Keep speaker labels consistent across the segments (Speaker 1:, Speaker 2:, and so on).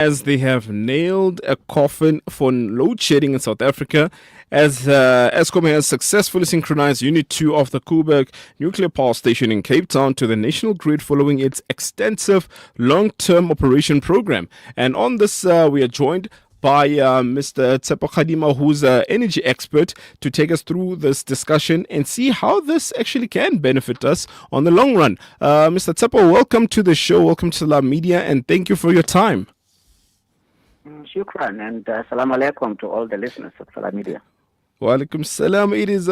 Speaker 1: As they have nailed a coffin for load shedding in South Africa, as Eskom has successfully synchronized Unit 2 of the Koeberg Nuclear Power Station in Cape Town to the national grid following its extensive long-term operation program. And on this, we are joined by Mr. Tsepo Khadima, who's an energy expert, to take us through this discussion and see how this actually can benefit us on the long run. Mr. Tsepo, welcome to the show. Welcome to La Media, and thank you for your time.
Speaker 2: Shukran, and salam alaikum to all the listeners of Salam Media.
Speaker 1: Wa alaikum salam. It is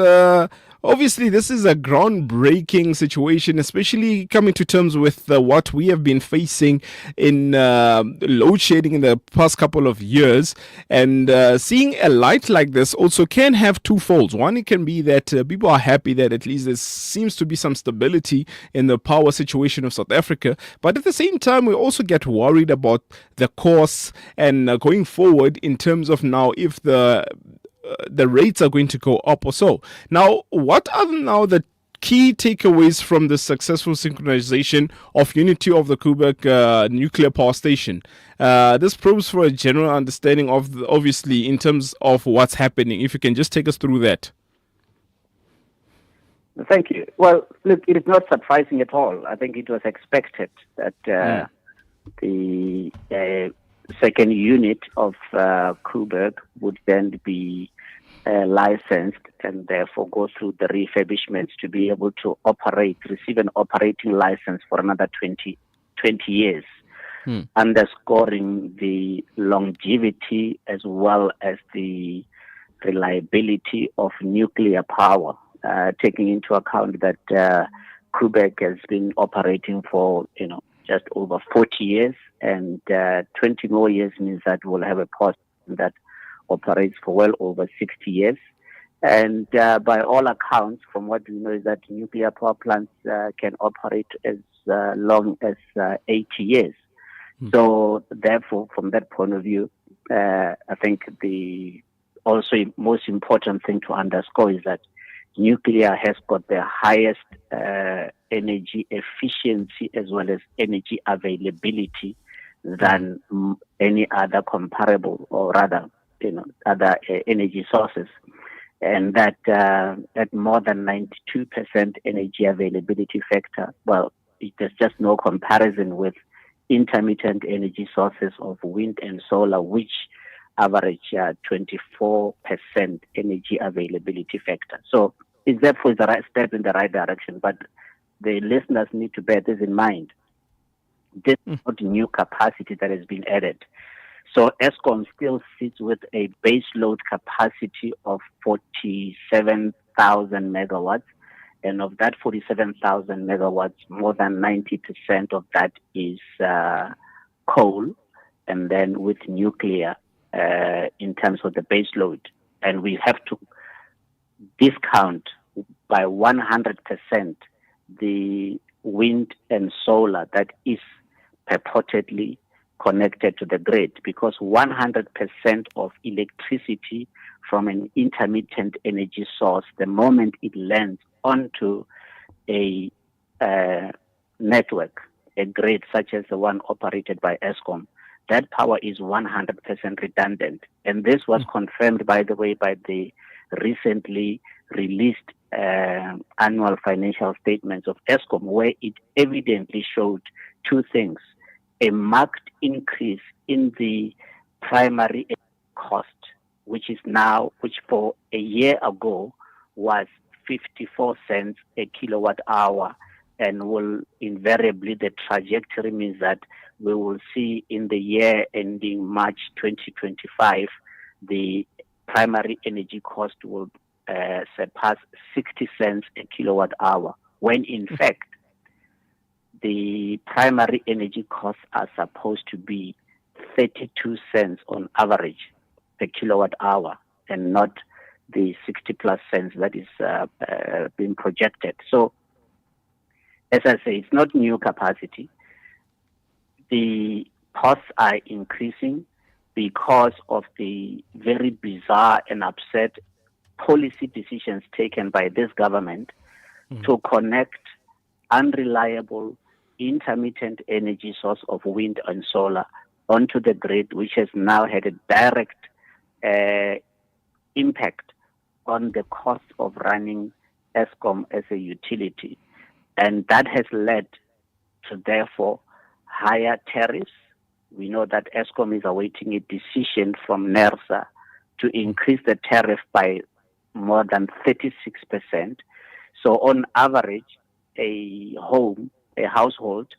Speaker 1: obviously this is a groundbreaking situation, especially coming to terms with what we have been facing in load shedding in the past couple of years. And seeing a light like this also can have two folds. One, it can be that people are happy that at least there seems to be some stability in the power situation of South Africa. But at the same time, we also get worried about the course and going forward in terms of now if the rates are going to go up or so. Now, what are now the key takeaways from the successful synchronization of Unit 2 of the Koeberg Nuclear Power Station? This probes for a general understanding of, obviously, in terms of what's happening. If you can just take us through that.
Speaker 2: Thank you. Well, look, it is not surprising at all. I think it was expected that the second unit of Koeberg would then be licensed and therefore go through the refurbishments to be able to receive an operating license for another 20 years, underscoring the longevity as well as the reliability of nuclear power, taking into account that Koeberg has been operating for, just over 40 years, and 20 more years means that we'll have a post that operates for well over 60 years. And by all accounts, from what we know, is that nuclear power plants can operate as long as 80 years. So therefore, from that point of view, I think the also most important thing to underscore is that nuclear has got the highest energy efficiency as well as energy availability than any other comparable, or rather, other energy sources. And that at more than 92% energy availability factor, well, there's just no comparison with intermittent energy sources of wind and solar, which average 24% energy availability factor. So it's therefore the right step in the right direction, but the listeners need to bear this in mind. This is not new capacity that has been added. So Eskom still sits with a base load capacity of 47,000 megawatts. And of that 47,000 megawatts, more than 90% of that is coal, and then with nuclear in terms of the base load. And we have to discount by 100% the wind and solar that is purportedly connected to the grid, because 100% of electricity from an intermittent energy source, the moment it lands onto a network, a grid such as the one operated by Eskom, that power is 100% redundant. And this was confirmed, by the way, by the recently released annual financial statements of Eskom, where it evidently showed two things: a marked increase in the primary cost, which for a year ago was 54 cents a kilowatt hour, and will invariably, the trajectory means that we will see in the year ending March 2025, the primary energy cost will surpass 60 cents a kilowatt hour, when in fact the primary energy costs are supposed to be 32 cents on average per kilowatt hour, and not the 60 plus cents that is being projected. So, as I say, it's not new capacity. The costs are increasing because of the very bizarre and upset policy decisions taken by this government to connect unreliable intermittent energy source of wind and solar onto the grid, which has now had a direct impact on the cost of running Eskom as a utility. And that has led to, therefore, higher tariffs. We know that Eskom is awaiting a decision from NERSA to increase the tariff by more than 36%. So on average, a household,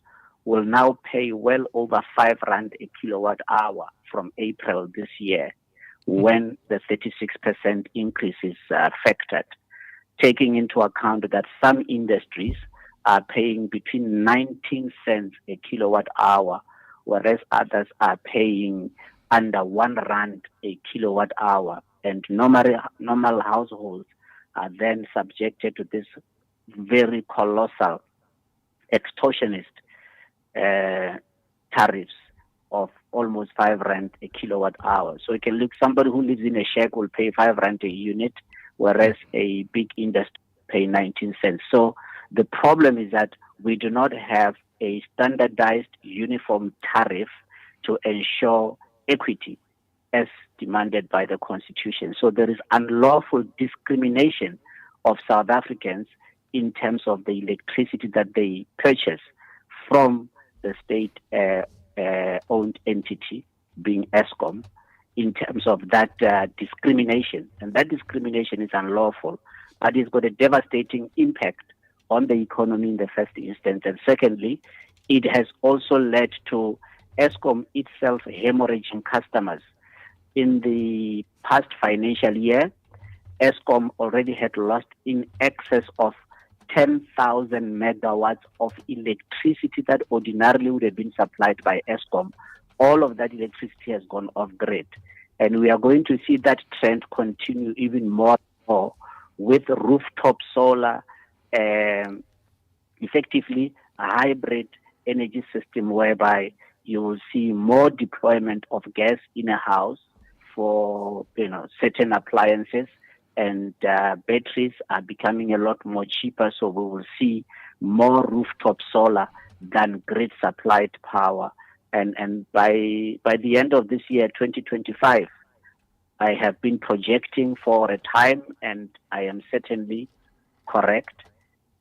Speaker 2: will now pay well over 5 rand a kilowatt hour from April this year, when the 36% increase is factored, taking into account that some industries are paying between 19 cents a kilowatt hour, whereas others are paying under 1 rand a kilowatt hour. And normal households are then subjected to this very colossal extortionist tariffs of almost 5 rand a kilowatt hour. So you can look, somebody who lives in a shack will pay 5 rand a unit, whereas a big industry pay 19 cents. So the problem is that we do not have a standardized uniform tariff to ensure equity as demanded by the Constitution. So there is unlawful discrimination of South Africans in terms of the electricity that they purchase from the state-owned entity, being Eskom, in terms of that discrimination. And that discrimination is unlawful, but it's got a devastating impact on the economy in the first instance. And secondly, it has also led to Eskom itself hemorrhaging customers. In the past financial year, Eskom already had lost in excess of 10,000 megawatts of electricity that ordinarily would have been supplied by Eskom. All of that electricity has gone off grid. And we are going to see that trend continue even more with rooftop solar, effectively a hybrid energy system whereby you will see more deployment of gas in a house for certain appliances, and batteries are becoming a lot more cheaper, so we will see more rooftop solar than grid supplied power. And by the end of this year, 2025, I have been projecting for a time, and I am certainly correct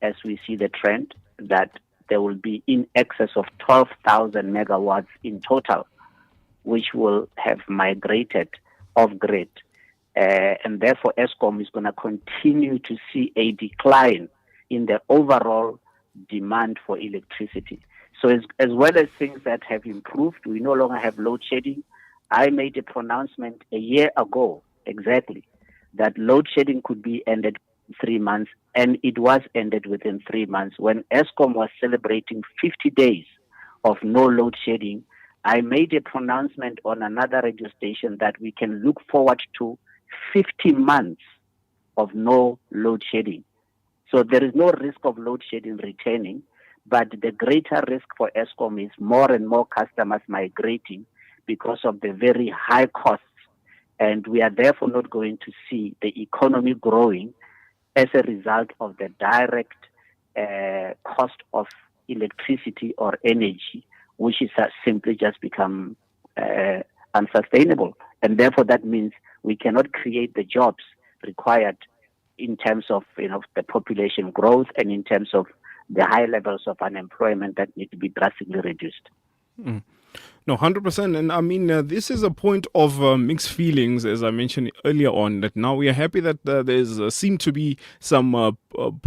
Speaker 2: as we see the trend that there will be in excess of 12,000 megawatts in total, which will have migrated off grid. And therefore, Eskom is going to continue to see a decline in the overall demand for electricity. So as well as things that have improved, we no longer have load shedding. I made a pronouncement a year ago, exactly, that load shedding could be ended in 3 months, and it was ended within 3 months. When Eskom was celebrating 50 days of no load shedding, I made a pronouncement on another radio station that we can look forward to 50 months of no load shedding. So there is no risk of load shedding returning, but the greater risk for Eskom is more and more customers migrating because of the very high costs. And we are therefore not going to see the economy growing as a result of the direct cost of electricity or energy, which is simply just become unsustainable. And therefore that means we cannot create the jobs required in terms of the population growth and in terms of the high levels of unemployment that need to be drastically reduced.
Speaker 1: Mm. No, 100%. And I mean, this is a point of mixed feelings, as I mentioned earlier on, that now we are happy that there's seem to be some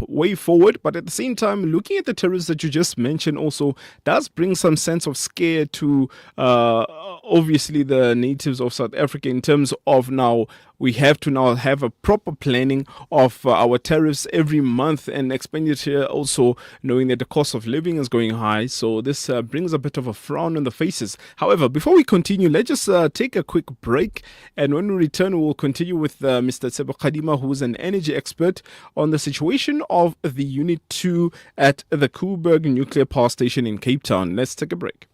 Speaker 1: way forward. But at the same time, looking at the tariffs that you just mentioned also does bring some sense of scare to obviously the natives of South Africa in terms of now we have to now have a proper planning of our tariffs every month and expenditure, also knowing that the cost of living is going high. So this brings a bit of a frown on the faces. However, before we continue, let's just take a quick break. And when we return, we'll continue with Mr. Tsebo Kadima, who's an energy expert on the situation of the Unit 2 at the Koeberg Nuclear Power Station in Cape Town. Let's take a break.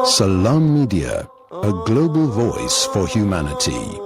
Speaker 3: Salam Media, a global voice for humanity.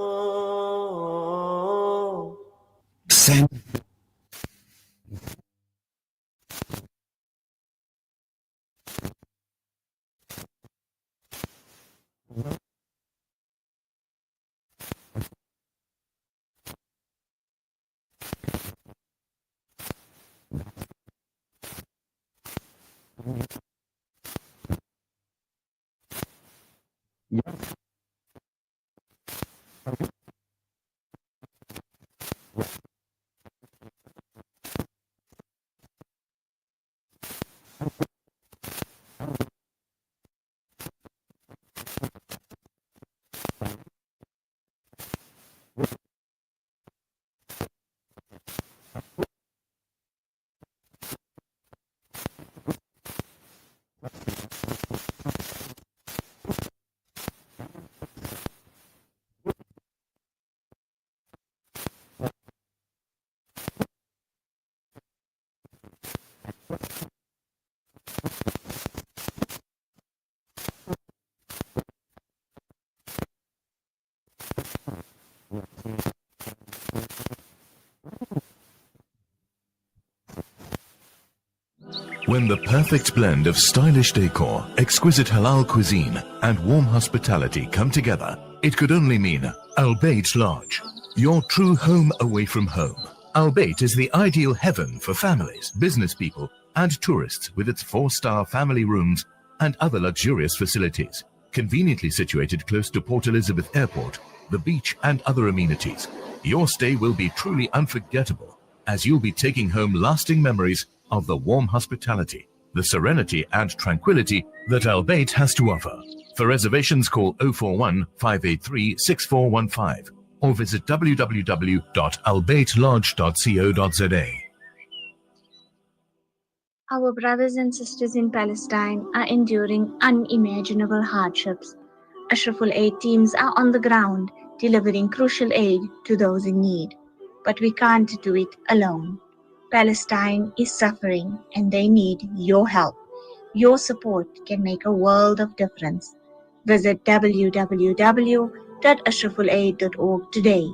Speaker 4: When the perfect blend of stylish decor, exquisite halal cuisine, and warm hospitality come together, it could only mean Albeit Lodge, your true home away from home. Albeit is the ideal heaven for families, business people, and tourists with its 4-star family rooms and other luxurious facilities. Conveniently situated close to Port Elizabeth Airport, the beach, and other amenities, your stay will be truly unforgettable, as you'll be taking home lasting memories of the warm hospitality, the serenity and tranquility that Albeit has to offer. For reservations, call 041 583 6415 or visit www.albeitlodge.co.za.
Speaker 5: Our brothers and sisters in Palestine are enduring unimaginable hardships. Ashraful Aid teams are on the ground, delivering crucial aid to those in need. But we can't do it alone. Palestine is suffering and they need your help. Your support can make a world of difference. Visit www.ashrafulaid.org today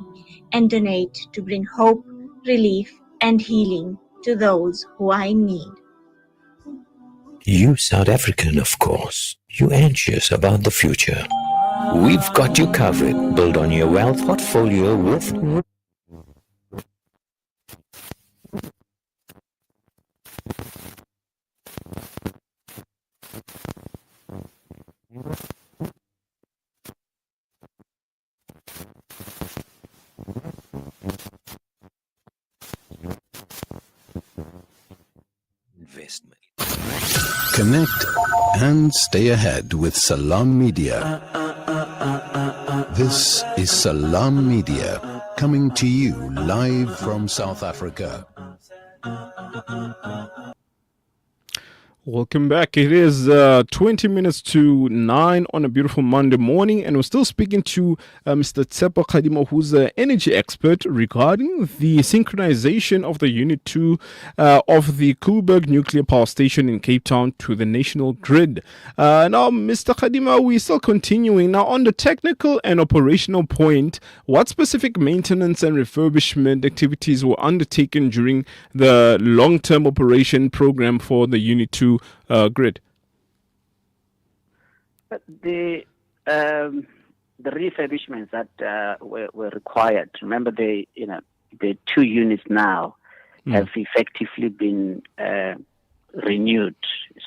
Speaker 5: and donate to bring hope, relief, and healing to those who are in need.
Speaker 6: You South African, of course. You anxious about the future. We've got you covered. Build on your wealth portfolio with investment.
Speaker 3: Connect and stay ahead with Salam Media. This is Salam Media, coming to you live from South Africa.
Speaker 1: Welcome back. It is 20 minutes to 9 on a beautiful Monday morning, and we're still speaking to Mr. Tsepo Kadimo, who's an energy expert regarding the synchronization of the Unit 2 of the Koeberg Nuclear Power Station in Cape Town to the national grid. Now, Mr. Kadimo, we're still continuing. Now, on the technical and operational point, what specific maintenance and refurbishment activities were undertaken during the long-term operation program for the Unit 2 grid?
Speaker 2: But the refurbishments that were required. Remember, the 2 units now have effectively been renewed.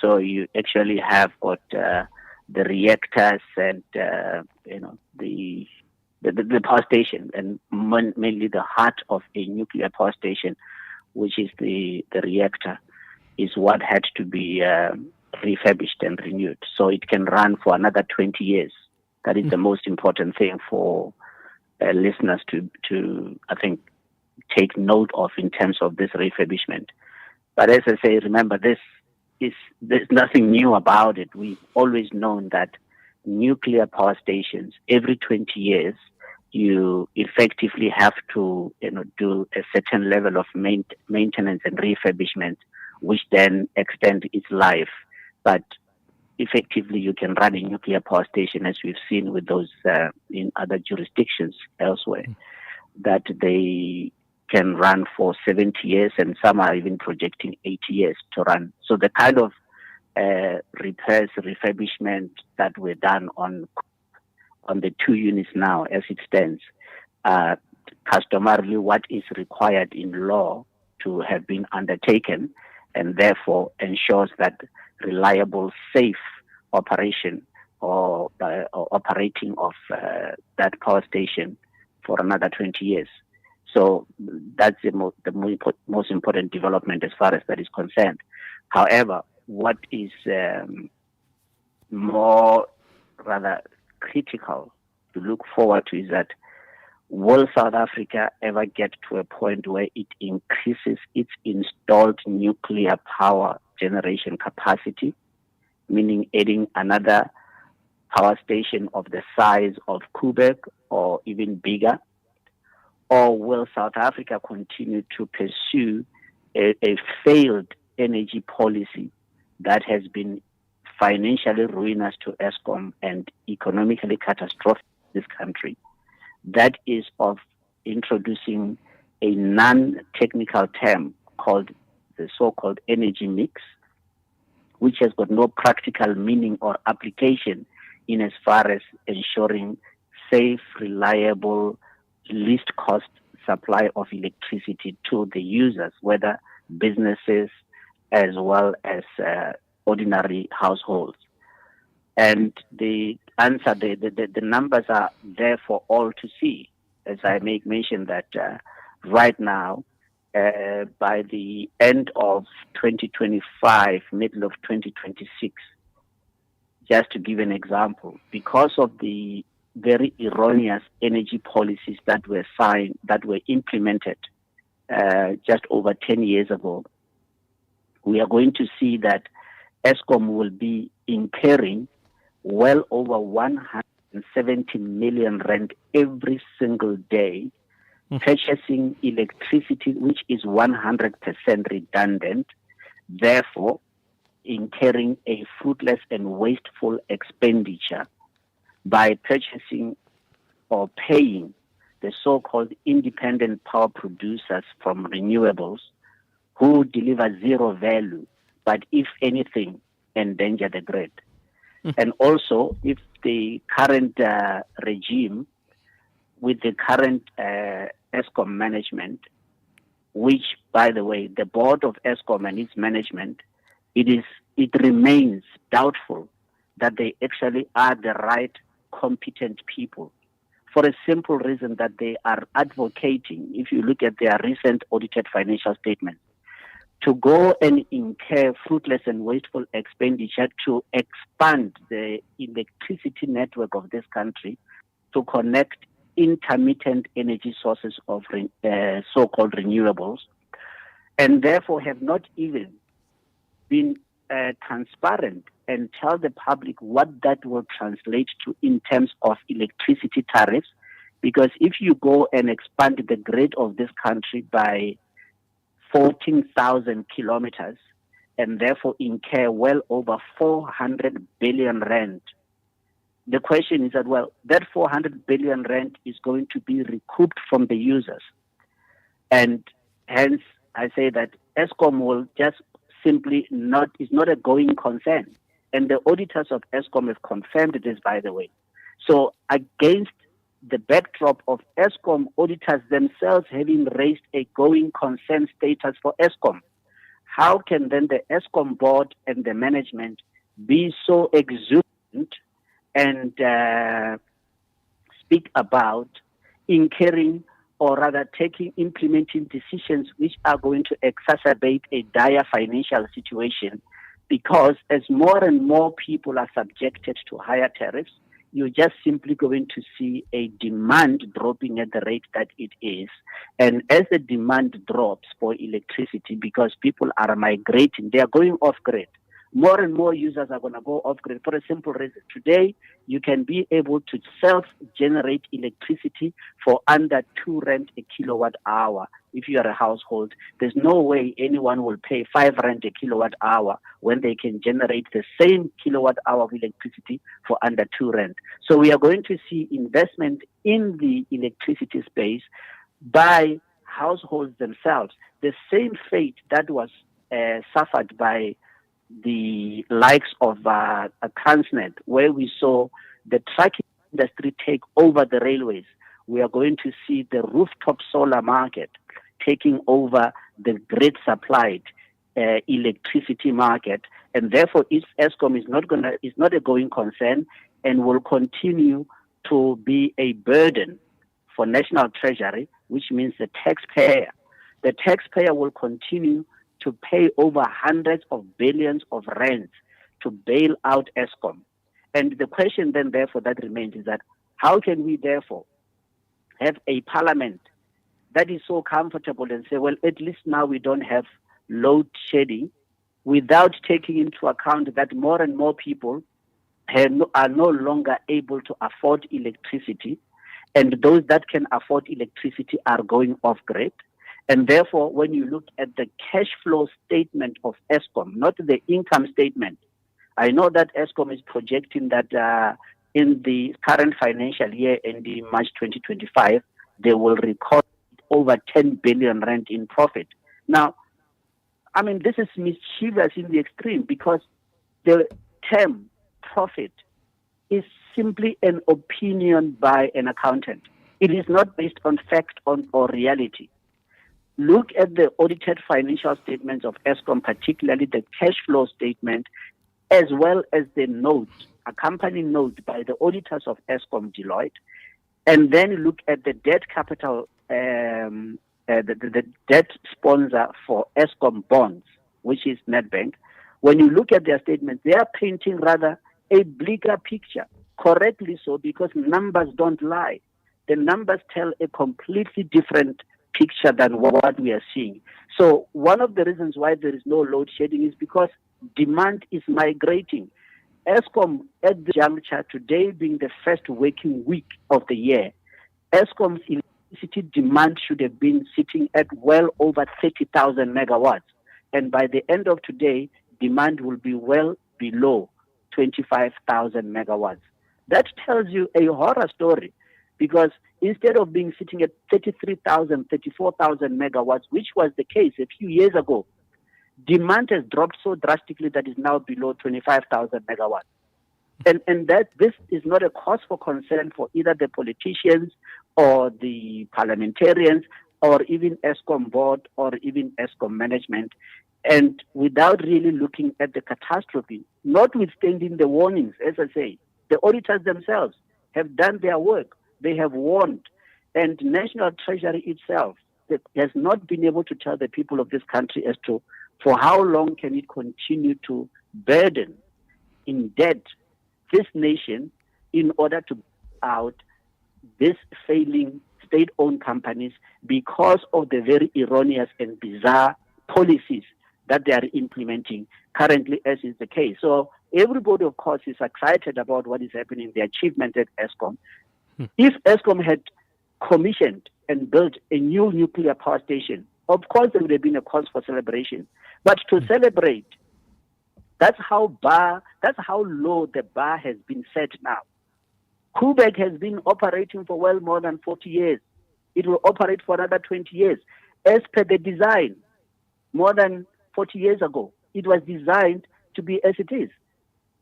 Speaker 2: So you actually have got the reactors and the power station, and mainly the heart of a nuclear power station, which is the reactor, is what had to be refurbished and renewed. So it can run for another 20 years. That is the most important thing for listeners to, I think, take note of in terms of this refurbishment. But as I say, remember, there's nothing new about it. We've always known that nuclear power stations, every 20 years, you effectively have to do a certain level of maintenance and refurbishment, which then extend its life. But effectively, you can run a nuclear power station, as we've seen with those in other jurisdictions elsewhere, that they can run for 70 years, and some are even projecting 80 years to run. So the kind of repairs, refurbishment that were done on on the 2 units now as it stands, customarily what is required in law to have been undertaken, and therefore ensures that reliable, safe operation or operating of that power station for another 20 years. So that's the most important development as far as that is concerned. However, what is more rather critical to look forward to is that will South Africa ever get to a point where it increases its installed nuclear power generation capacity, meaning adding another power station of the size of Koeberg or even bigger? Or will South Africa continue to pursue a failed energy policy that has been financially ruinous to Eskom and economically catastrophic to this country? That is of introducing a non-technical term called the so-called energy mix, which has got no practical meaning or application in as far as ensuring safe, reliable, least cost supply of electricity to the users, whether businesses as well as ordinary households. And the answer, the numbers are there for all to see. As I make mention that right now, by the end of 2025, middle of 2026, just to give an example, because of the very erroneous energy policies that were implemented just over 10 years ago, we are going to see that Eskom will be incurring well over 170 million rand every single day, purchasing electricity which is 100% redundant, therefore incurring a fruitless and wasteful expenditure by purchasing or paying the so-called independent power producers from renewables who deliver zero value, but if anything, endanger the grid. And also, if the current regime, with the current Eskom management, which, by the way, the board of Eskom and its management, it remains doubtful that they actually are the right competent people, for a simple reason that they are advocating, if you look at their recent audited financial statements, to go and incur fruitless and wasteful expenditure to expand the electricity network of this country to connect intermittent energy sources of so-called renewables, and therefore have not even been transparent and tell the public what that will translate to in terms of electricity tariffs. Because if you go and expand the grid of this country by 14,000 kilometers and therefore incur well over 400 billion rand, the question is that, well, that 400 billion rand is going to be recouped from the users. And hence, I say that Eskom will just simply is not a going concern. And the auditors of Eskom have confirmed this, by the way. So against the backdrop of Eskom auditors themselves having raised a going concern status for Eskom, how can then the Eskom board and the management be so exuberant and speak about incurring or rather implementing decisions which are going to exacerbate a dire financial situation? Because as more and more people are subjected to higher tariffs, you're just simply going to see a demand dropping at the rate that it is. And as the demand drops for electricity, because people are migrating, they are going off grid. More and more users are going to go off grid for a simple reason. Today, you can be able to self-generate electricity for under 2 rand a kilowatt hour. If you are a household, there's no way anyone will pay 5 rand a kilowatt hour when they can generate the same kilowatt hour of electricity for under 2 rand. So we are going to see investment in the electricity space by households themselves. The same fate that was suffered by the likes of Transnet, where we saw the tracking industry take over the railways. We are going to see the rooftop solar market taking over the grid supplied electricity market, and therefore Eskom is not a going concern and will continue to be a burden for national treasury, which means the taxpayer. The taxpayer will continue to pay over hundreds of billions of rands to bail out Eskom. And the question then therefore that remains is that how can we therefore have a parliament that is so comfortable and say, well, at least now we don't have load shedding, without taking into account that more and more people are no longer able to afford electricity, and those that can afford electricity are going off grid. And therefore, when you look at the cash flow statement of Eskom, not the income statement, I know that Eskom is projecting that in the current financial year ending March 2025, they will record over 10 billion rand in profit. Now, I mean, this is mischievous in the extreme, because the term profit is simply an opinion by an accountant. It is not based on fact or reality. Look at the audited financial statements of Eskom, particularly the cash flow statement, as well as the note, accompanying note by the auditors of Eskom, Deloitte, and then look at the debt capital, the debt sponsor for Eskom bonds, which is Nedbank. When you look at their statements, they are painting rather a bleaker picture, correctly so, because numbers don't lie. The numbers tell a completely different picture than what we are seeing. So one of the reasons why there is no load shedding is because demand is migrating. Eskom, at the juncture, today being the first working week of the year, Eskom's electricity demand should have been sitting at well over 30,000 megawatts. And by the end of today, demand will be well below 25,000 megawatts. That tells you a horror story, because instead of being sitting at 33,000, 34,000 megawatts, which was the case a few years ago, demand has dropped so drastically that is now below 25,000 megawatts. And that this is not a cause for concern for either the politicians or the parliamentarians or even Eskom board or even Eskom management. And without really looking at the catastrophe, notwithstanding the warnings, as I say, the auditors themselves have done their work. They have warned. And National Treasury itself has not been able to tell the people of this country as to for how long can it continue to burden in debt this nation in order to out these failing state-owned companies because of the very erroneous and bizarre policies that they are implementing currently, as is the case. So everybody, of course, is excited about what is happening, the achievement at Eskom. If Eskom had commissioned and built a new nuclear power station, of course there would have been a cause for celebration. But to celebrate, that's how low the bar has been set now. Koeberg has been operating for well more than 40 years. It will operate for another 20 years. As per the design, more than 40 years ago, it was designed to be as it is.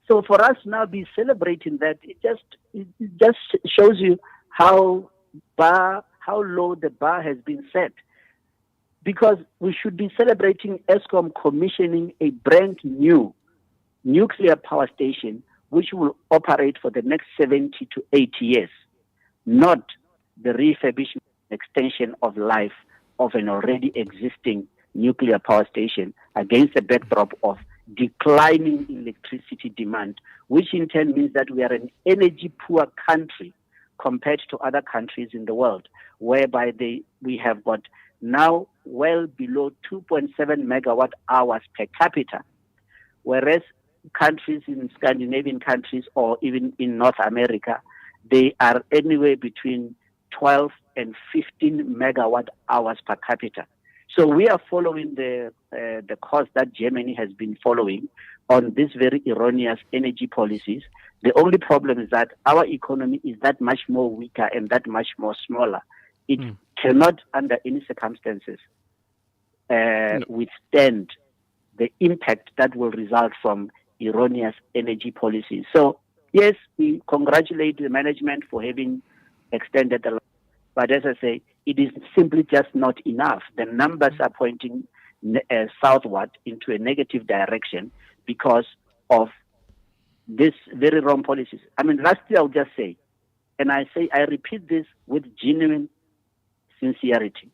Speaker 2: So for us now be celebrating that, it just shows you how low the bar has been set. Because we should be celebrating Eskom commissioning a brand new nuclear power station which will operate for the next 70 to 80 years, not the refurbishment extension of life of an already existing nuclear power station against the backdrop of declining electricity demand, which in turn means that we are an energy poor country compared to other countries in the world, whereby we have got now well below 2.7 megawatt hours per capita, whereas countries in Scandinavian countries or even in North America, they are anywhere between 12 and 15 megawatt hours per capita. So we are following the course that Germany has been following on these very erroneous energy policies. The only problem is that our economy is that much more weaker and that much more smaller. It cannot, under any circumstances, withstand the impact that will result from erroneous energy policies. So Yes, we congratulate the management for having extended the life. But as I say, it is simply just not enough. The numbers are pointing southward into a negative direction because of this very wrong policies. I mean, lastly, I'll just say, and I repeat this with genuine sincerity.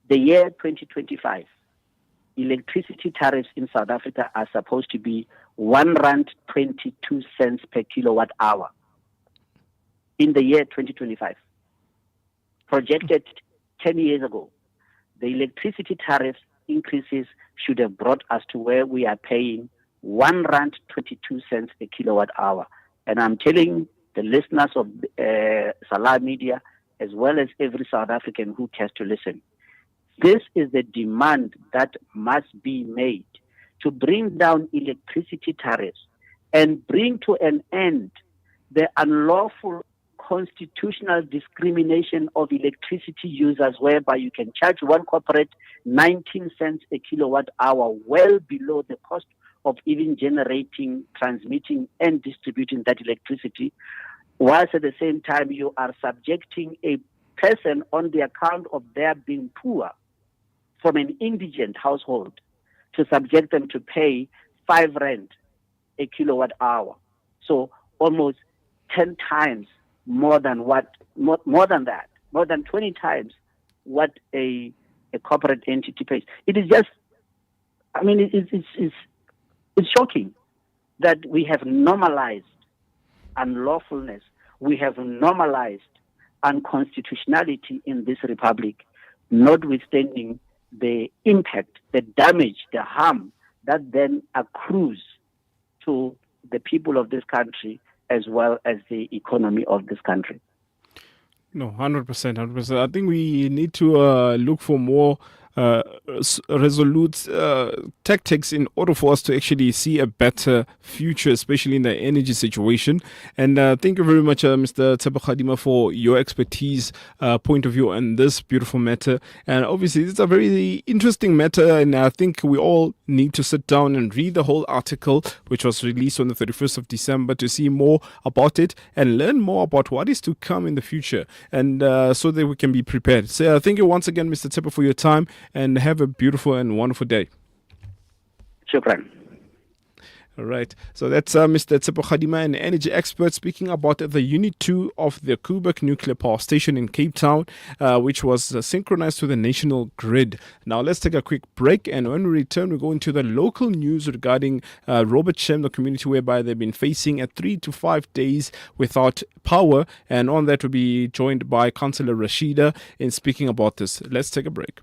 Speaker 2: The year 2025, electricity tariffs in South Africa are supposed to be R1.22 per kilowatt hour in the year 2025. Projected 10 years ago, the electricity tariffs increases should have brought us to where we are paying R1.22 per kilowatt hour. And I'm telling the listeners of Salah Media, as well as every South African who cares to listen, this is the demand that must be made to bring down electricity tariffs and bring to an end the unlawful constitutional discrimination of electricity users, whereby you can charge one corporate 19 cents a kilowatt hour, well below the cost of even generating, transmitting, and distributing that electricity, whilst at the same time you are subjecting a person on the account of their being poor from an indigent household to subject them to pay 5 rand a kilowatt hour. So almost 10 times more than 20 times what a corporate entity pays. It is just, I mean, it's shocking that we have normalized unlawfulness. We have normalized unconstitutionality in this republic, notwithstanding the impact, the damage, the harm that then accrues to the people of this country as well as the economy of this country.
Speaker 1: No, 100%. I think we need to look for more resolute tactics in order for us to actually see a better future, especially in the energy situation. And thank you very much, Mr. Tshepo Kgadima, for your expertise, point of view on this beautiful matter. And obviously, it's a very interesting matter, and I think we all need to sit down and read the whole article, which was released on the 31st of December, to see more about it and learn more about what is to come in the future, and so that we can be prepared. So thank you once again, Mr. Tshepo, for your time, and have a beautiful and wonderful day.
Speaker 2: Shukran.
Speaker 1: All right. So that's Mr. Tshepo Kgadima, an energy expert, speaking about the Unit 2 of the Koeberg Nuclear Power Station in Cape Town, which was synchronized to the national grid. Now, let's take a quick break. And when we return, we go into the local news regarding Robert Shem, the community whereby they've been facing 3 to 5 days without power. And on that, we'll be joined by Councillor Rashida in speaking about this. Let's take a break.